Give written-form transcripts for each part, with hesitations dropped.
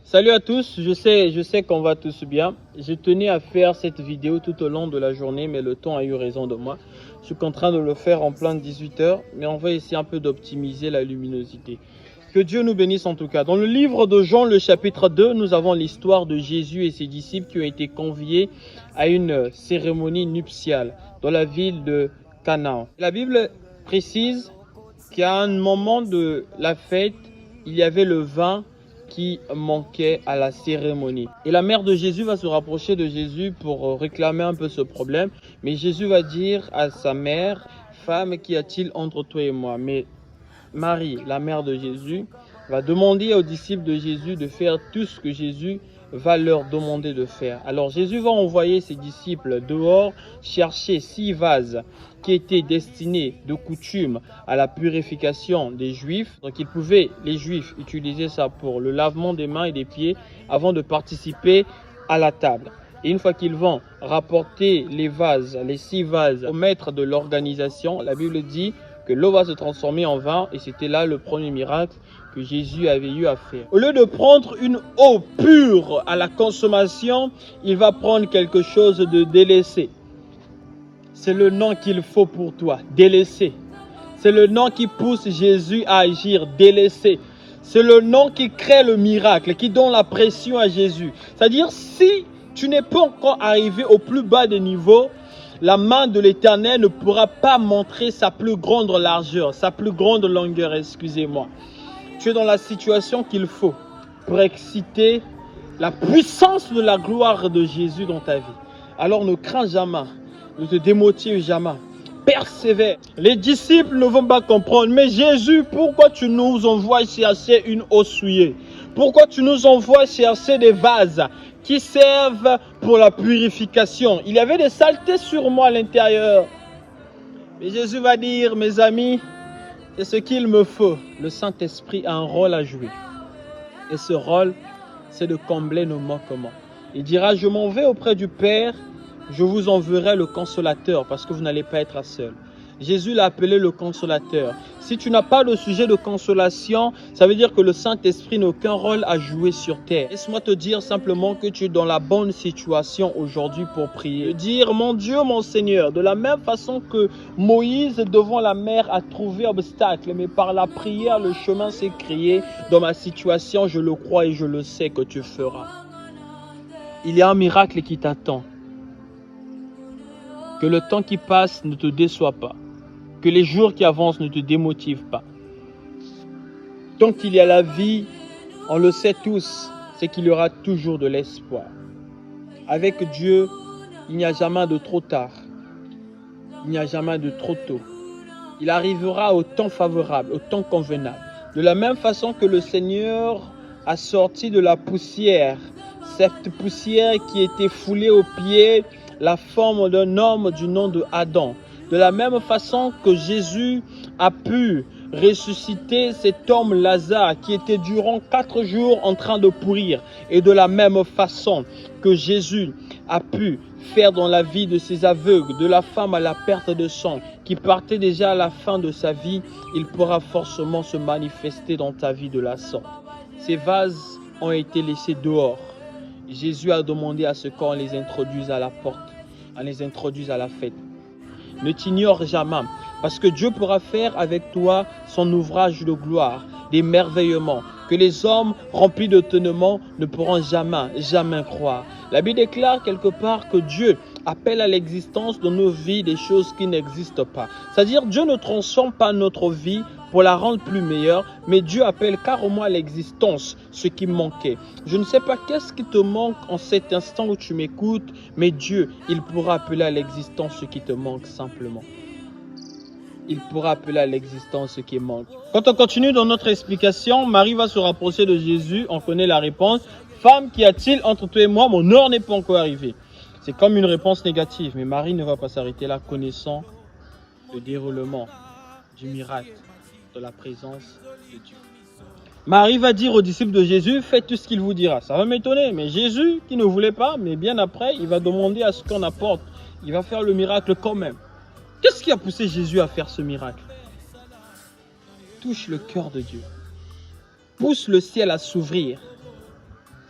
Salut à tous, je sais qu'on va tous bien. Je tenais à faire cette vidéo tout au long de la journée, mais le temps a eu raison de moi. Je suis en train de le faire en plein 18h, mais on va essayer un peu d'optimiser la luminosité. Que Dieu nous bénisse en tout cas. Dans le livre de Jean, le chapitre 2, nous avons l'histoire de Jésus et ses disciples qui ont été conviés à une cérémonie nuptiale dans la ville de Canaan. La Bible précise qu'à un moment de la fête, il y avait le vin qui manquait à la cérémonie. Et la mère de Jésus va se rapprocher de Jésus pour réclamer un peu ce problème. Mais Jésus va dire à sa mère, « Femme, qu'y a-t-il entre toi et moi ?» Mais Marie, la mère de Jésus, va demander aux disciples de Jésus de faire tout ce que Jésus va leur demander de faire. Alors Jésus va envoyer ses disciples dehors chercher 6 vases qui étaient destinés de coutume à la purification des Juifs. Donc ils pouvaient, les Juifs, utiliser ça pour le lavement des mains et des pieds avant de participer à la table. Et une fois qu'ils vont rapporter les vases, les 6 vases au maître de l'organisation, la Bible dit que l'eau va se transformer en vin, et c'était là le premier miracle que Jésus avait eu à faire. Au lieu de prendre une eau pure à la consommation, il va prendre quelque chose de délaissé. C'est le nom qu'il faut pour toi, délaissé. C'est le nom qui pousse Jésus à agir, délaissé. C'est le nom qui crée le miracle, qui donne la pression à Jésus. C'est-à-dire, si tu n'es pas encore arrivé au plus bas des niveaux, la main de l'Éternel ne pourra pas montrer sa plus grande largeur, sa plus grande longueur, excusez-moi. Tu es dans la situation qu'il faut pour exciter la puissance de la gloire de Jésus dans ta vie. Alors ne crains jamais, ne te démotive jamais, persévère. Les disciples ne vont pas comprendre, mais Jésus, pourquoi tu nous envoies chercher une eau souillée? Pourquoi tu nous envoies chercher des vases qui servent pour la purification? Il y avait des saletés sur moi à l'intérieur. Mais Jésus va dire, mes amis, c'est ce qu'il me faut. Le Saint-Esprit a un rôle à jouer. Et ce rôle, c'est de combler nos manquements. Il dira, je m'en vais auprès du Père, je vous enverrai le consolateur parce que vous n'allez pas être seul. Jésus l'a appelé le consolateur. Si tu n'as pas de sujet de consolation, ça veut dire que le Saint-Esprit n'a aucun rôle à jouer sur terre. Laisse-moi te dire simplement que tu es dans la bonne situation aujourd'hui pour prier. Dire, mon Dieu, mon Seigneur, de la même façon que Moïse devant la mer a trouvé obstacle, mais par la prière, le chemin s'est créé. Dans ma situation, je le crois et je le sais que tu feras. Il y a un miracle qui t'attend. Que le temps qui passe ne te déçoit pas. Que les jours qui avancent ne te démotivent pas. Tant qu'il y a la vie, on le sait tous, c'est qu'il y aura toujours de l'espoir. Avec Dieu, il n'y a jamais de trop tard. Il n'y a jamais de trop tôt. Il arrivera au temps favorable, au temps convenable. De la même façon que le Seigneur a sorti de la poussière, cette poussière qui était foulée aux pieds, la forme d'un homme du nom de Adam. De la même façon que Jésus a pu ressusciter cet homme Lazare qui était durant 4 jours en train de pourrir. Et de la même façon que Jésus a pu faire dans la vie de ces aveugles, de la femme à la perte de sang, qui partait déjà à la fin de sa vie, il pourra forcément se manifester dans ta vie de la sorte. Ces vases ont été laissés dehors. Jésus a demandé à ce qu'on les introduise à la porte, on les introduise à la fête. Ne t'ignore jamais, parce que Dieu pourra faire avec toi son ouvrage de gloire, d'émerveillement, que les hommes remplis de tenement ne pourront jamais croire. La Bible déclare quelque part que Dieu appelle à l'existence de nos vies des choses qui n'existent pas. C'est-à-dire Dieu ne transforme pas notre vie pour la rendre plus meilleure, mais Dieu appelle carrément à l'existence ce qui manquait. Je ne sais pas qu'est-ce qui te manque en cet instant où tu m'écoutes, mais Dieu, il pourra appeler à l'existence ce qui te manque simplement. Il pourra appeler à l'existence ce qui manque. Quand on continue dans notre explication, Marie va se rapprocher de Jésus, on connaît la réponse. Femme, qu'y a-t-il entre toi et moi? Mon heure n'est pas encore arrivée. C'est comme une réponse négative, mais Marie ne va pas s'arrêter là, connaissant le déroulement du miracle de la présence de Dieu. Marie va dire aux disciples de Jésus, faites tout ce qu'il vous dira. Ça va m'étonner, mais Jésus qui ne voulait pas, mais bien après, il va demander à ce qu'on apporte. Il va faire le miracle quand même. Qu'est-ce qui a poussé Jésus à faire ce miracle? Touche le cœur de Dieu. Pousse le ciel à s'ouvrir.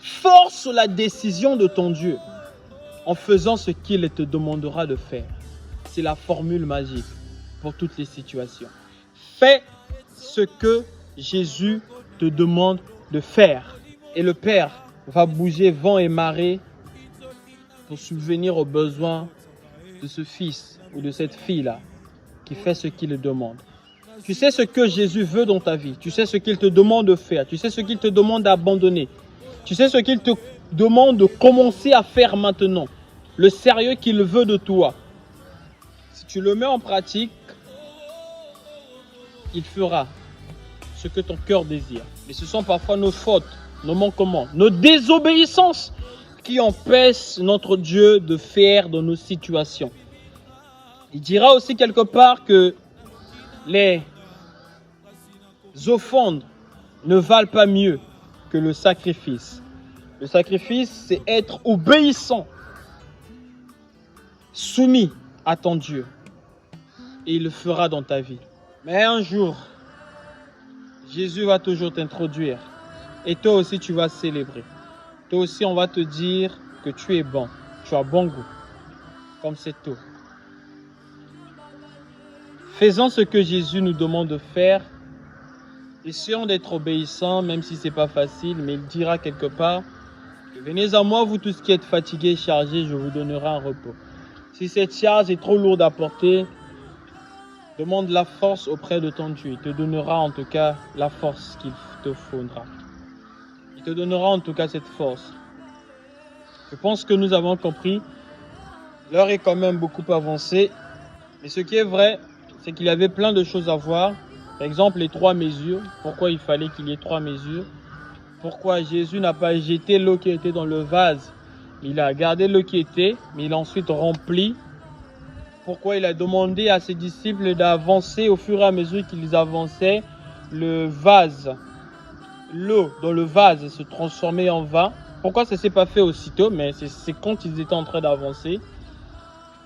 Force la décision de ton Dieu en faisant ce qu'il te demandera de faire. C'est la formule magique pour toutes les situations. Fais ce que Jésus te demande de faire. Et le Père va bouger vent et marée pour subvenir aux besoins de ce fils ou de cette fille-là qui fait ce qu'il demande. Tu sais ce que Jésus veut dans ta vie. Tu sais ce qu'il te demande de faire. Tu sais ce qu'il te demande d'abandonner. Tu sais ce qu'il te demande de commencer à faire maintenant. Le sérieux qu'il veut de toi. Si tu le mets en pratique, il fera ce que ton cœur désire. Mais ce sont parfois nos fautes, nos manquements, nos désobéissances qui empêchent notre Dieu de faire dans nos situations. Il dira aussi quelque part que les offrandes ne valent pas mieux que le sacrifice. Le sacrifice, c'est être obéissant, soumis à ton Dieu. Et il le fera dans ta vie. Mais un jour, Jésus va toujours t'introduire. Et toi aussi, tu vas célébrer. Toi aussi, on va te dire que tu es bon. Tu as bon goût. Comme c'est tout. Faisons ce que Jésus nous demande de faire. Essayons d'être obéissants, même si ce n'est pas facile. Mais il dira quelque part que venez à moi, vous tous qui êtes fatigués et chargés, je vous donnerai un repos. Si cette charge est trop lourde à porter, demande la force auprès de ton Dieu. Il te donnera en tout cas la force qu'il te faudra. Il te donnera en tout cas cette force. Je pense que nous avons compris. L'heure est quand même beaucoup avancée. Mais ce qui est vrai, c'est qu'il y avait plein de choses à voir. Par exemple, les 3 mesures. Pourquoi il fallait qu'il y ait 3 mesures? Pourquoi Jésus n'a pas jeté l'eau qui était dans le vase? Il a gardé l'eau qui était, mais il a ensuite rempli. Pourquoi il a demandé à ses disciples d'avancer au fur et à mesure qu'ils avançaient le vase, l'eau dans le vase se transformait en vin. Pourquoi ça ne s'est pas fait aussitôt, mais c'est quand ils étaient en train d'avancer.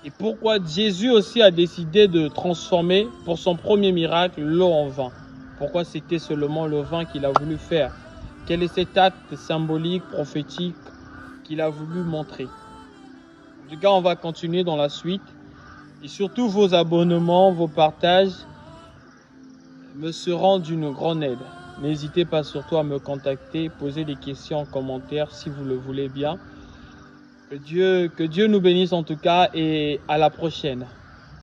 Et pourquoi Jésus aussi a décidé de transformer pour son premier miracle l'eau en vin. Pourquoi c'était seulement le vin qu'il a voulu faire? Quel est cet acte symbolique, prophétique qu'il a voulu montrer? En tout cas, on va continuer dans la suite. Et surtout, vos abonnements, vos partages me seront d'une grande aide. N'hésitez pas surtout à me contacter, poser des questions en commentaire si vous le voulez bien. Que Dieu nous bénisse en tout cas et à la prochaine.